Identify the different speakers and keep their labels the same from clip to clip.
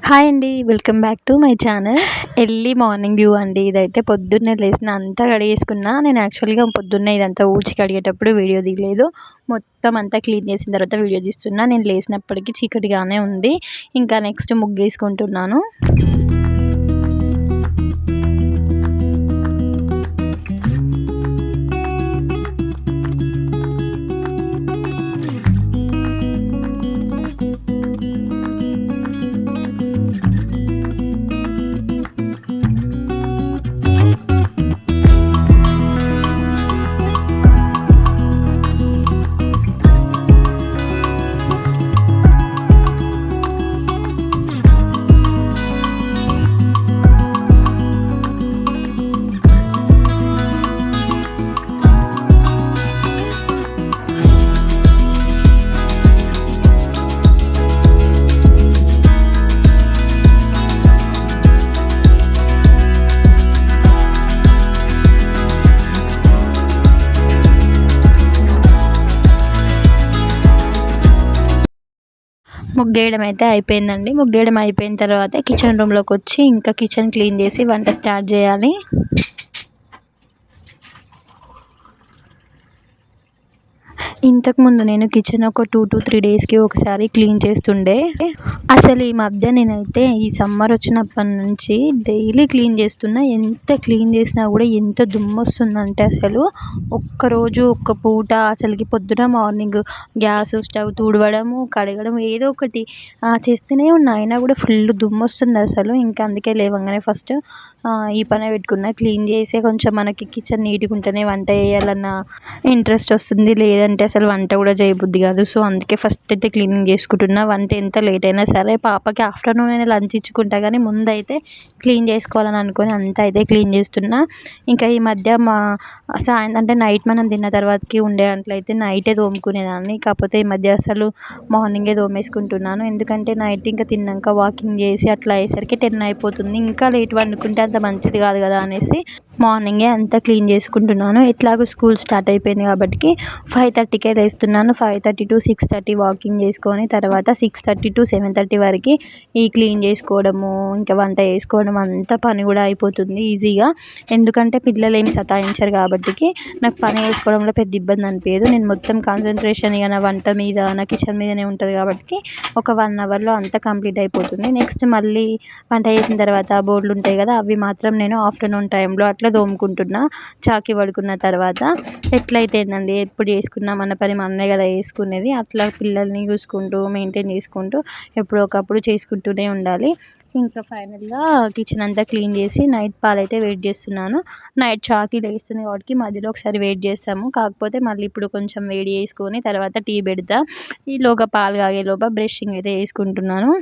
Speaker 1: Hi అండి. Welcome back to my channel. Early morning view అండి. ఇదైతే పొద్దున్నే లేసిన అంతా కడిగేసుకున్నా. నేను యాక్చువల్‌గా పొద్దున్నే ఇదంతా ఊడ్చి కడిగేటప్పుడు వీడియో తీయలేదు. మొత్తం అంతా క్లీన్ చేసిన తర్వాత వీడియో తీస్తున్నా. నేను లేసినప్పటికి చీకటిగానే ఉంది. ఇంకా నెక్స్ట్ ముగ్గేసుకుంటున్నాను. ముగ్గేయడం అయితే అయిపోయిందండి. ముగ్గేయడం అయిపోయిన తర్వాత కిచెన్ రూమ్‌లోకి వచ్చి ఇంకా కిచెన్ క్లీన్ చేసి వంట స్టార్ట్ చేయాలి. ఇంతకుముందు నేను కిచెన్ ఒక 2-3 డేస్‌కి ఒకసారి క్లీన్ చేస్తుండే. అసలు ఈ మధ్య నేనైతే ఈ సమ్మర్ వచ్చినప్పటి నుంచి డైలీ క్లీన్ చేస్తున్నా. ఎంత క్లీన్ చేసినా కూడా ఎంత దుమ్మొస్తుందంటే అసలు ఒక్కరోజు ఒక్క పూట అసలుకి పొద్దున మార్నింగ్ గ్యాస్ స్టవ్ తుడవడము, కడగడం ఏదో ఒకటి చేస్తూనే ఉన్నా. అయినా కూడా ఫుల్ దుమ్మొస్తుంది అసలు. ఇంకా అందుకే లేవంగానే ఫస్ట్ ఈ పనే పెట్టుకున్నా. క్లీన్ చేసే కొంచెం మనకి కిచెన్ నీట్‌గా ఉంటేనే వంట చేయాలన్న ఇంట్రెస్ట్ వస్తుంది. లేదంటే అసలు వంట కూడా చేయబుద్ధి కాదు. సో అందుకే ఫస్ట్ అయితే క్లీనింగ్ చేసుకుంటున్నా. వంట ఎంత లేట్ అయినా సరే పాపకి ఆఫ్టర్నూన్ అయినా లంచ్ ఇచ్చుకుంటా కానీ ముందైతే క్లీన్ చేసుకోవాలని అనుకొని అంతా అయితే క్లీన్ చేస్తున్నా. ఇంకా ఈ మధ్య అంటే నైట్ మనం తిన్న తర్వాతకి ఉండే అంట్లయితే నైటే తోముకునేదాన్ని. కాకపోతే ఈ మధ్య అసలు మార్నింగే తోమేసుకుంటున్నాను. ఎందుకంటే నైట్ ఇంకా తిన్నాక వాకింగ్ చేసి అట్లా అయ్యేసరికి 10 అయిపోతుంది. ఇంకా లేట్ వండుకుంటే అంత మంచిది కాదు కదా అనేసి మార్నింగే అంతా క్లీన్ చేసుకుంటున్నాను. ఎట్లాగో స్కూల్ స్టార్ట్ అయిపోయింది కాబట్టి 5:30కే లేస్తున్నాను. 5:30 to 6:30 వాకింగ్ చేసుకొని తర్వాత 6:30 to 7:30 వరకు ఈ క్లీన్ చేసుకోవడము, ఇంకా వంట చేసుకోవడం అంతా పని కూడా అయిపోతుంది ఈజీగా. ఎందుకంటే పిల్లలు ఏమి సతాయించరు కాబట్టి నాకు పని చేసుకోవడంలో పెద్ద ఇబ్బంది అనిపించదు. నేను మొత్తం కాన్సన్ట్రేషన్ ఇక నా వంట మీద, నా కిచెన్ మీదనే ఉంటుంది కాబట్టి ఒక 1 అవర్లో అంతా కంప్లీట్ అయిపోతుంది. నెక్స్ట్ మళ్ళీ వంట చేసిన తర్వాత బోర్డులు ఉంటాయి కదా, అవి మాత్రం నేను ఆఫ్టర్నూన్ టైంలో అట్లా తోముకుంటున్నా. చాకి పడుకున్న తర్వాత ఎట్లయితే ఏందండి, ఎప్పుడు చేసుకున్నా మన పని మనమే కదా చేసుకునేది. అట్లా పిల్లల్ని చూసుకుంటూ మెయింటైన్ చేసుకుంటూ ఎప్పుడో ఒకప్పుడు చేసుకుంటూనే ఉండాలి. ఇంకా ఫైనల్గా కిచెన్ అంతా క్లీన్ చేసి నైట్ పాలైతే వెయిట్ చేస్తున్నాను. నైట్ చాకి లేస్తుంది కాబట్టి మధ్యలో ఒకసారి వెయిట్ చేస్తాము. కాకపోతే మళ్ళీ ఇప్పుడు కొంచెం వేడి చేసుకొని తర్వాత టీ పెడతా. ఈలోగా పాలు కాగేలోగా బ్రషింగ్ అయితే చేసుకుంటున్నాను.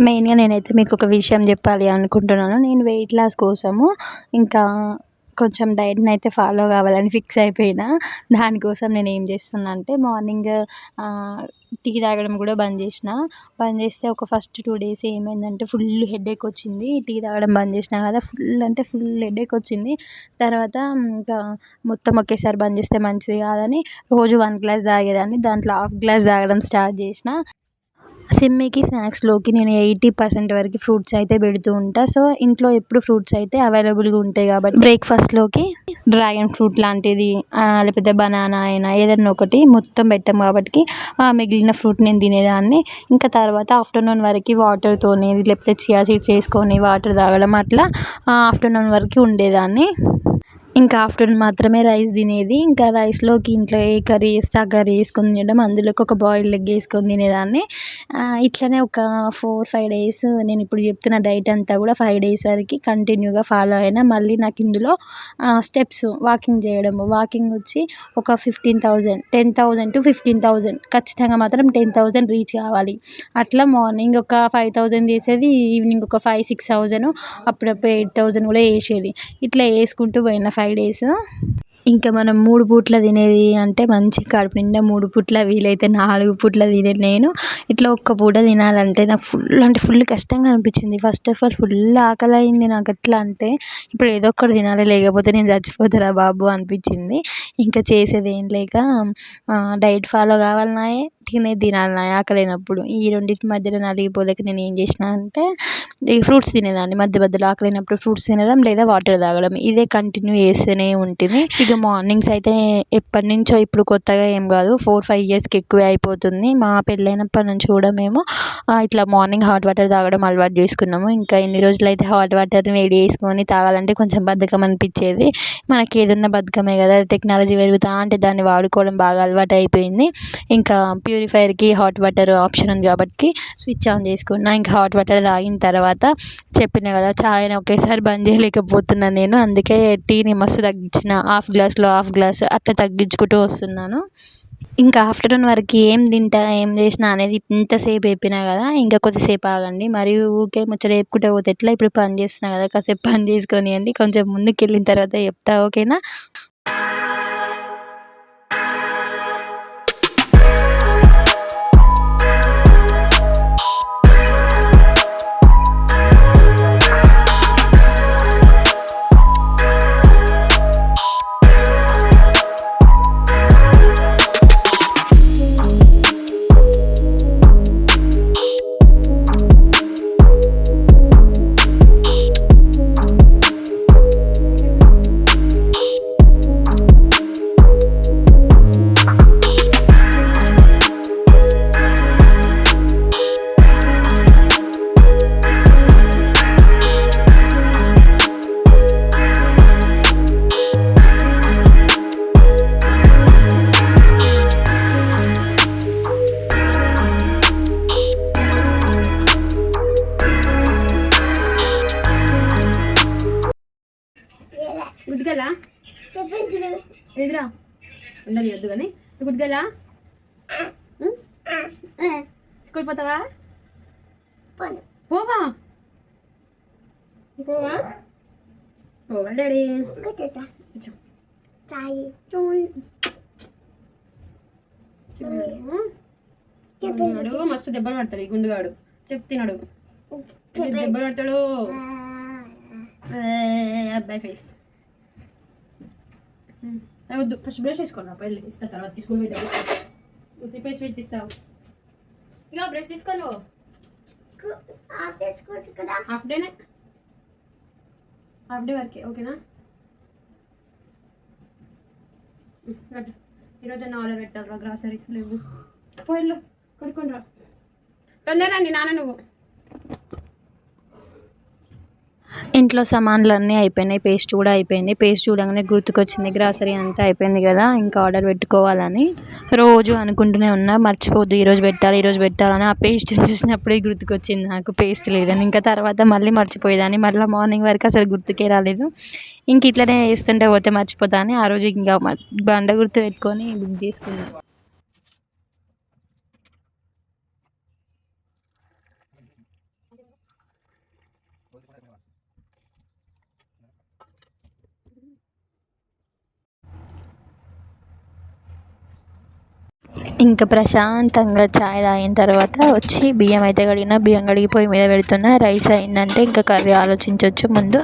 Speaker 1: మెయిన్గా నేనైతే మీకు ఒక విషయం చెప్పాలి అనుకుంటున్నాను. నేను వెయిట్ లాస్ కోసము ఇంకా కొంచెం డైట్ని అయితే ఫాలో కావాలని ఫిక్స్ అయిపోయినా. దానికోసం నేను ఏం చేస్తున్నా అంటే మార్నింగ్ టీ తాగడం కూడా బంద్ చేసిన. బంద్ చేస్తే ఒక ఫస్ట్ 2 డేస్ ఏమైందంటే ఫుల్ హెడేక్ వచ్చింది. టీ తాగడం బంద్ చేసినా కదా, ఫుల్ అంటే ఫుల్ హెడేక్ వచ్చింది. తర్వాత ఇంకా మొత్తం ఒకేసారి బంద్ చేస్తే మంచిది కాదని రోజు 1 గ్లాస్ తాగేదాన్ని. దాంట్లో హాఫ్ గ్లాస్ తాగడం స్టార్ట్ చేసిన. సిమ్మికి స్నాక్స్లోకి నేను 80% వరకు ఫ్రూట్స్ అయితే పెడుతూ ఉంటా. సో ఇంట్లో ఎప్పుడు ఫ్రూట్స్ అయితే అవైలబుల్గా ఉంటాయి కాబట్టి బ్రేక్ఫాస్ట్లోకి డ్రాగన్ ఫ్రూట్ లాంటిది లేకపోతే బనానా అయినా ఏదైనా ఒకటి మొత్తం పెట్టాం కాబట్టి మిగిలిన ఫ్రూట్ నేను తినేదాన్ని. ఇంకా తర్వాత ఆఫ్టర్నూన్ వరకు వాటర్తోని లేకపోతే చియా సీడ్స్ వేసుకొని వాటర్ తాగడం అట్లా ఆఫ్టర్నూన్ వరకు ఉండేదాన్ని. ఇంకా ఆఫ్టర్నూన్ మాత్రమే రైస్ తినేది. ఇంకా రైస్లోకి ఇంట్లో ఏ కర్రీ చేస్తే ఆ కర్రీ వేసుకొని తినడం, అందులోకి ఒక బాయిల్డ్ ఎగ్ వేసుకొని తినేదాన్ని. ఇట్లనే ఒక 4-5 డేస్ నేను ఇప్పుడు చెప్తున్న డైట్ అంతా కూడా 5 డేస్ వరకు కంటిన్యూగా ఫాలో అయినా. మళ్ళీ నాకు ఇందులో స్టెప్స్ వాకింగ్ చేయడము, వాకింగ్ వచ్చి ఒక 10,000 to 15,000 ఖచ్చితంగా మాత్రం 10,000 రీచ్ కావాలి. అట్లా మార్నింగ్ ఒక 5,000 చేసేది, ఈవినింగ్ ఒక 5-6,000, అప్పుడప్పుడు 8,000 కూడా వేసేది. ఇట్లా వేసుకుంటూ పోయిన 5 డేస్. ఇంకా మనం 3 పూట్ల తినేది అంటే మంచి కడుపు నిండా 3 పూట్ల, వీలైతే 4 పూట్ల తినే నేను ఇట్లా ఒక్క పూట తినాలంటే నాకు ఫుల్ అంటే ఫుల్ కష్టంగా అనిపించింది. ఫస్ట్ ఆఫ్ ఆల్ ఫుల్ ఆకలి అయింది నాకు. ఎట్లా అంటే ఇప్పుడు ఏదో ఒకటి తినాలి, లేకపోతే నేను చచ్చిపోతారా బాబు అనిపించింది. ఇంకా చేసేది ఏం లేక డైట్ ఫాలో కావాలన్నాయే, వట్టిగానే తినాలి ఆకలేనప్పుడు. ఈ రెండింటి మధ్యలో నలిగిపోలేక నేను ఏం చేసిన అంటే ఈ ఫ్రూట్స్ తినేదాన్ని. మధ్య మధ్యలో ఆకలేనప్పుడు ఫ్రూట్స్ తినడం లేదా వాటర్ తాగడం ఇదే కంటిన్యూ చేస్తూనే ఉంటుంది. ఇక మార్నింగ్స్ అయితే ఎప్పటినుంచో ఇప్పుడు కొత్తగా ఏం కాదు, 4-5 ఇయర్స్కి ఎక్కువే అయిపోతుంది. మా పెళ్ళైనప్పటి నుంచి కూడా మేము ఇట్లా మార్నింగ్ హాట్ వాటర్ తాగడం అలవాటు చేసుకున్నాము. ఇంకా ఇన్ని రోజులైతే హాట్ వాటర్ని వేడి చేసుకొని తాగాలంటే కొంచెం బద్ధకం అనిపించేది. మనకి ఏదున్న బద్ధకమే కదా, టెక్నాలజీ పెరుగుతా అంటే దాన్ని వాడుకోవడం బాగా అలవాటు అయిపోయింది. ఇంకా ప్యూరిఫైయర్కి హాట్ వాటర్ ఆప్షన్ ఉంది కాబట్టి స్విచ్ ఆన్ చేసుకున్నా. ఇంకా హాట్ వాటర్ తాగిన తర్వాత చెప్పిన కదా, చాయ్ని ఒకేసారి బంద్ చేయలేకపోతున్నాను నేను. అందుకే టీని మస్తు తగ్గించిన, హాఫ్ గ్లాస్లో హాఫ్ గ్లాస్ అట్లా తగ్గించుకుంటూ వస్తున్నాను. ఇంకా ఆఫ్టర్నూన్ వరకు ఏం తింటా ఏం చేసినా అనేది ఇంతసేపు చెప్పినా కదా, ఇంకా కొద్దిసేపు ఆగండి. మరి ఊరికే ముచ్చట చెప్పుకుంటూ పోతే ఎట్లా? ఇప్పుడు పని చేస్తున్నా కదా, కాసేపు పని చేసుకొనియండి, కొంచెం ముందుకు వెళ్ళిన తర్వాత చెప్తా, ఓకేనా? గుడ్గలా ఎదురా ఉండని వద్దు కానీ గుడ్గలా స్కూల్ పోతావా? పోవా పోవా పోవా డాడీ చెప్పినాడు. మస్తు దెబ్బలు పడతాడు ఈ గుండుగాడు, చెప్తున్నాడు దెబ్బలు పడతాడు. అబ్బాయి ఫేస్ వద్దు, ఫస్ట్ బ్రష్ వేసుకోండి. వెళ్ళి ఇస్తా తర్వాత స్కూల్ పోయి పేస్ట్ పెట్టిస్తావు. ఇక బ్రష్ తీసుకోను, హాఫ్ డేనే, హాఫ్ డే వరకే, ఓకేనా? ఈరోజు అన్న ఆర్డర్ పెట్టాలరా, గ్రాసరీ లేవు. పోయిల్లు కొనుక్కొని రా తొందరరా, నీ నాన్న నువ్వు. ఇంట్లో సామాన్లు అయిపోయినాయి, పేస్ట్ కూడా అయిపోయింది. పేస్ట్ చూడగానే గుర్తుకొచ్చింది గ్రాసరీ అంతా అయిపోయింది కదా, ఇంకా ఆర్డర్ పెట్టుకోవాలని. రోజు అనుకుంటూనే ఉన్నా, మర్చిపోద్దు ఈరోజు పెట్టాలని. ఆ పేస్ట్ చూసినప్పుడే గుర్తుకొచ్చింది నాకు పేస్ట్ లేదని. ఇంకా తర్వాత మళ్ళీ మర్చిపోయేదాన్ని, మళ్ళీ మార్నింగ్ వరకు అసలు గుర్తుకే రాలేదు. ఇంక ఇట్లనే వేస్తుంటే పోతే మర్చిపోతా అని ఆ రోజు ఇంకా బండ గుర్తు పెట్టుకొని బుక్ చేసుకున్నాను. ఇంకా ప్రశాంతంగా చాయ్ తాగిన తర్వాత వచ్చి బియ్యం అయితే బియ్యం కడిగి పొయ్యి మీద పెడుతున్నా. రైస్ అయిందంటే ఇంకా కర్రీ ఆలోచించవచ్చు. ముందు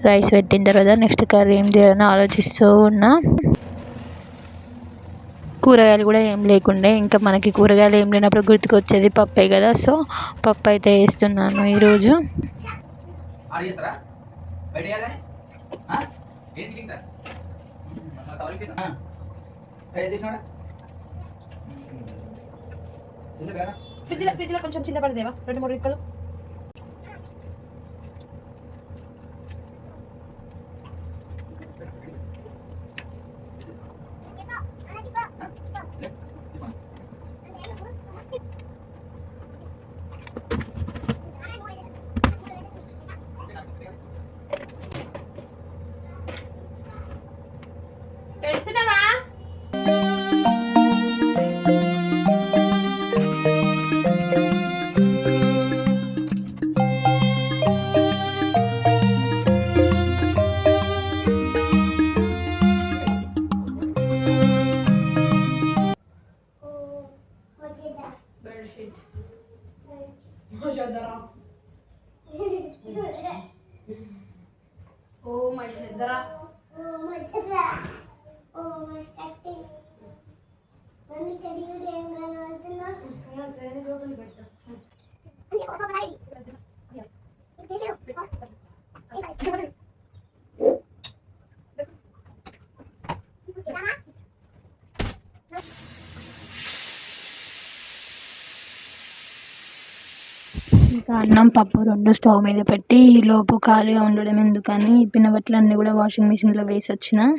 Speaker 1: రైస్ పెట్టిన తర్వాత నెక్స్ట్ కర్రీ ఏం చేయాలని ఆలోచిస్తూ ఉన్నా. కూరగాయలు కూడా ఏం లేకుండే, ఇంకా మనకి కూరగాయలు ఏం లేనప్పుడు గుర్తుకొచ్చేది పప్పే కదా, సో పప్పు అయితే వేస్తున్నాను ఈరోజు. ఫ్రిడ్జ్లో కొంచెం చిన్న పడదేవా 2-3 రిక్కలు. తెలుసున్నావా? Oh my chadra. Oh my chadra. Oh my sketting. ఇంకా అన్నం పప్పు రెండు స్టవ్ మీద పెట్టి ఈ లోపు ఖాళీగా ఉండడం ఎందుకని ఇప్పిన బట్టలు అన్నీ కూడా వాషింగ్ మిషన్లో వేసి వచ్చిన.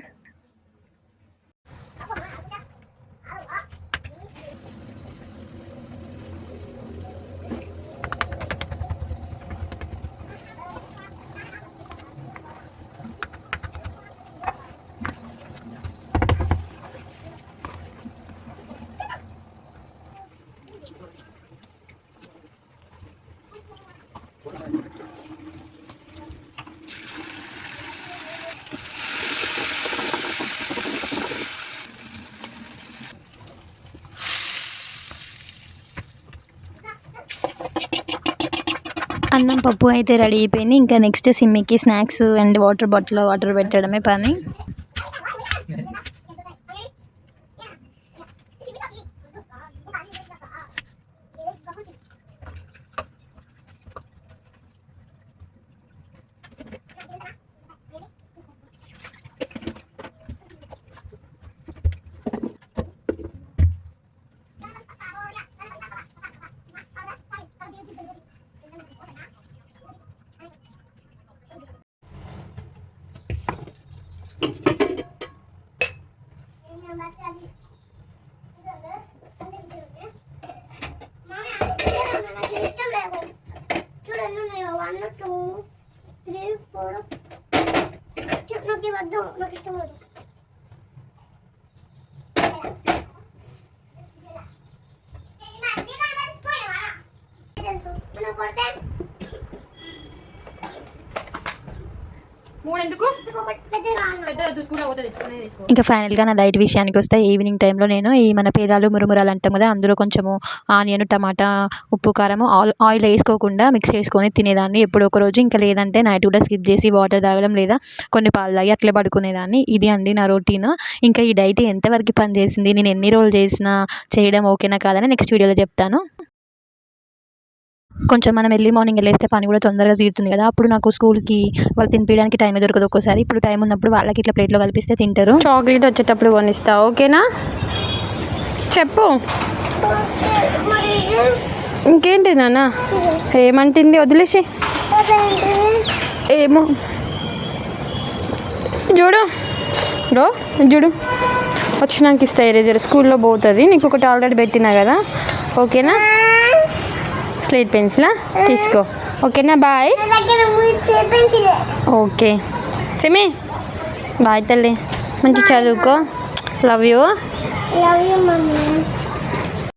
Speaker 1: అన్నం పప్పు అయితే రెడీ అయిపోయింది. ఇంకా నెక్స్ట్ సిమ్మికి స్నాక్స్ అండ్ వాటర్ బాటిల్లో వాటర్ పెట్టడమే పని. ఇంకా ఫైనల్గా నా డైట్ విషయానికి వస్తే ఈవినింగ్ టైంలో నేను ఈ మన పేలాలు మురుమురాలు అంటాం కదా, అందులో కొంచెము ఆనియన్ టమాటా ఉప్పు కారము ఆయిల్ వేసుకోకుండా మిక్స్ చేసుకొని తినేదాన్ని ఎప్పుడో ఒక రోజు. ఇంకా లేదంటే నైట్ కూడా స్కిప్ చేసి వాటర్ తాగడం లేదా కొన్ని పాలు తాగి అట్లే పడుకునేదాన్ని. ఇది అండి నా రొటీన్. ఇంకా ఈ డైట్ ఎంతవరకు పని చేసింది, నేను ఎన్ని రోజులు చేయడం ఓకేనా కాదని నెక్స్ట్ వీడియోలో చెప్తాను. కొంచెం మనం ఎర్లీ మార్నింగ్ వెళ్ళేస్తే పని కూడా తొందరగా తీరుతుంది కదా, అప్పుడు నాకు స్కూల్కి వాళ్ళు తినిపించడానికి టైం దొరకదు ఒక్కోసారి. ఇప్పుడు టైం ఉన్నప్పుడు వాళ్ళకి ఇట్లా ప్లేట్లో కలిపిస్తే తింటారు. చాక్లెట్ వచ్చేటప్పుడు కొనిస్తా, ఓకేనా? చెప్పు. ఇంకేంటి నాన్న ఏమంటుంది? వదిలేసి ఏమో చూడు చూడు వచ్చినాక ఇస్తా ఎరేజర్. స్కూల్లో పోతుంది, నీకు ఒకటి ఆల్రెడీ పెట్టినా కదా, ఓకేనా? స్లేట్ పెన్సిలా తీసుకో, ఓకేనా? బాయ్. ఓకే చెమి, బాయ్ తల్లి, మంచి చదువుకో. Love you.